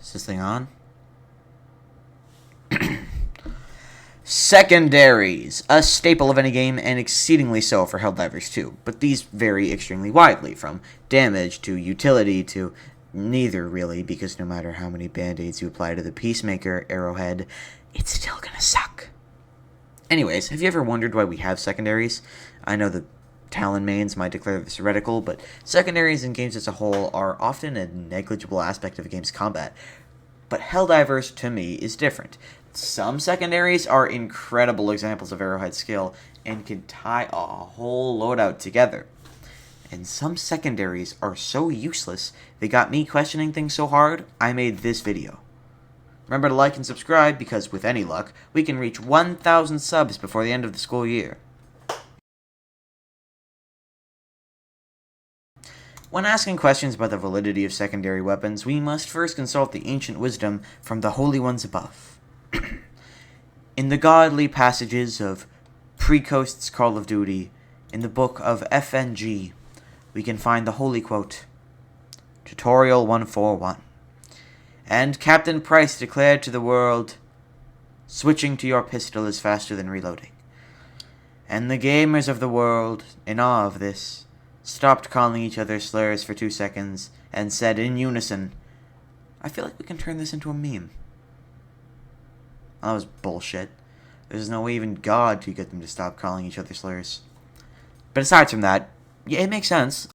Is this thing on? Secondaries, a staple of any game, and exceedingly so for Helldivers 2, but these vary extremely widely, from damage to utility to neither really, because no matter how many band-aids you apply to the Peacemaker arrowhead, it's still gonna suck. Anyways, have you ever wondered why we have secondaries? I know the Talon mains might declare this heretical, but secondaries in games as a whole are often a negligible aspect of a game's combat. But Helldivers, to me, is different. Some secondaries are incredible examples of arrowhead skill and can tie a whole loadout together. And some secondaries are so useless, they got me questioning things so hard, I made this video. Remember to like and subscribe, because with any luck, we can reach 1,000 subs before the end of the school year. When asking questions about the validity of secondary weapons, we must first consult the ancient wisdom from the holy ones above. In the godly passages of Precoast's Call of Duty, in the book of FNG, we can find the holy quote, Tutorial 141. And Captain Price declared to the world, switching to your pistol is faster than reloading. And the gamers of the world, in awe of this, stopped calling each other slurs for 2 seconds, and said in unison, I feel like we can turn this into a meme. That was bullshit. There's no way even God could get them to stop calling each other slurs. But aside from that, yeah, it makes sense.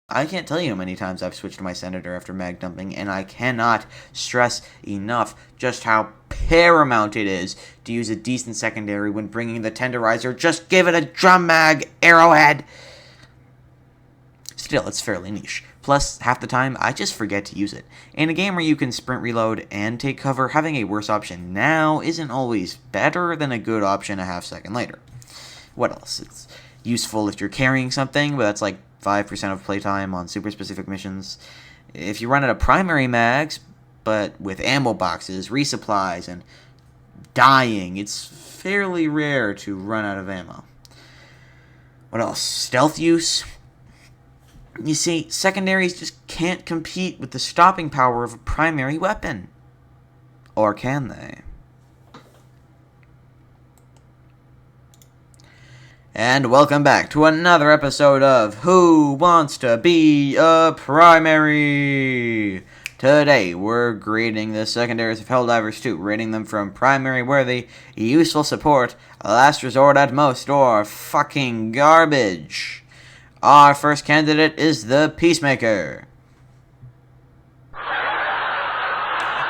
I can't tell you how many times I've switched to my Senator after mag dumping, and I cannot stress enough just how paramount it is to use a decent secondary when bringing the Tenderizer. Just give it a drum mag, arrowhead! Still, it's fairly niche. Plus, half the time, I just forget to use it. In a game where you can sprint reload and take cover, having a worse option now isn't always better than a good option a half second later. What else? It's useful if you're carrying something, but that's like 5% of playtime on super specific missions. If you run out of primary mags, but with ammo boxes, resupplies, and dying, it's fairly rare to run out of ammo. What else? Stealth use? You see, secondaries just can't compete with the stopping power of a primary weapon. Or can they? And welcome back to another episode of Who Wants to Be a Primary? Today, we're grading the secondaries of Helldivers 2, rating them from primary worthy, useful support, last resort at most, or fucking garbage. Our first candidate is the Peacemaker.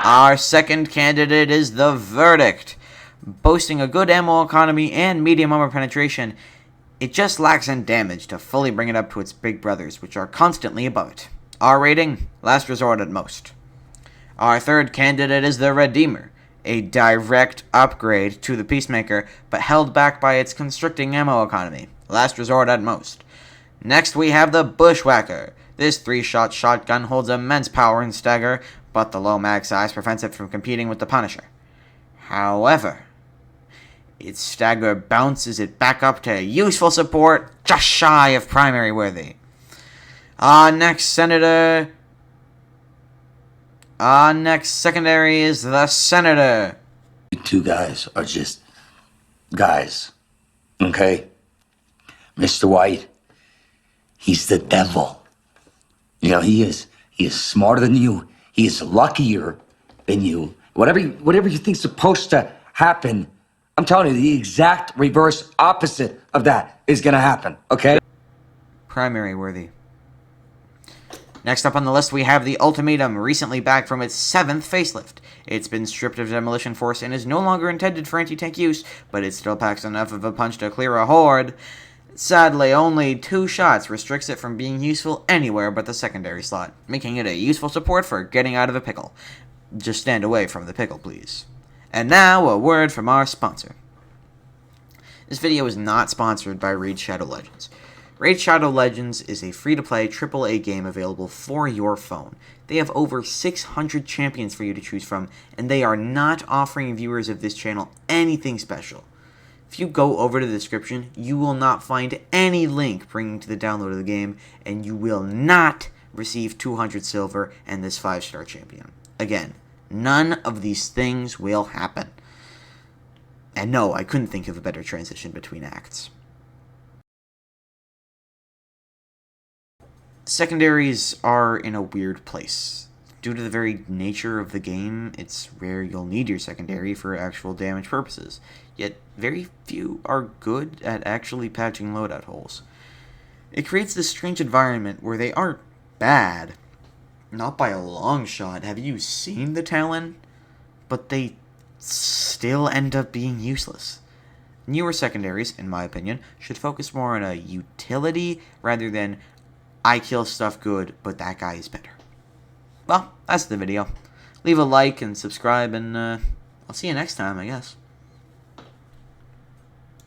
Our second candidate is the Verdict. Boasting a good ammo economy and medium armor penetration, it just lacks in damage to fully bring it up to its big brothers, which are constantly above it. Our rating, last resort at most. Our third candidate is the Redeemer, a direct upgrade to the Peacemaker, but held back by its constricting ammo economy, last resort at most. Next we have the Bushwhacker. This 3-shot shotgun holds immense power and stagger, but the low mag size prevents it from competing with the Punisher. However, its stagger bounces it back up to useful support, just shy of primary worthy. Our next secondary is the Senator. You two guys are just guys, okay? Mr. White, he's the devil. You know, he is smarter than you. He is luckier than you. Whatever you think's supposed to happen, I'm telling you, the exact reverse opposite of that is gonna happen, okay? Primary worthy. Next up on the list, we have the Ultimatum, recently back from its 7th facelift. It's been stripped of Demolition Force and is no longer intended for anti-tank use, but it still packs enough of a punch to clear a horde. Sadly, only 2 shots restricts it from being useful anywhere but the secondary slot, making it a useful support for getting out of a pickle. Just stand away from the pickle, please. And now, a word from our sponsor. This video is not sponsored by Raid Shadow Legends. Raid Shadow Legends is a free-to-play AAA game available for your phone. They have over 600 champions for you to choose from, and they are not offering viewers of this channel anything special. If you go over to the description, you will not find any link bringing to the download of the game, and you will not receive 200 silver and this 5-star champion. Again, none of these things will happen. And no, I couldn't think of a better transition between acts. Secondaries are in a weird place. Due to the very nature of the game, it's rare you'll need your secondary for actual damage purposes, yet very few are good at actually patching loadout holes. It creates this strange environment where they aren't bad, not by a long shot. Have you seen the Talon? But they still end up being useless. Newer secondaries, in my opinion, should focus more on a utility rather than I kill stuff good, but that guy is better. Well, that's the video. Leave a like and subscribe, and I'll see you next time, I guess.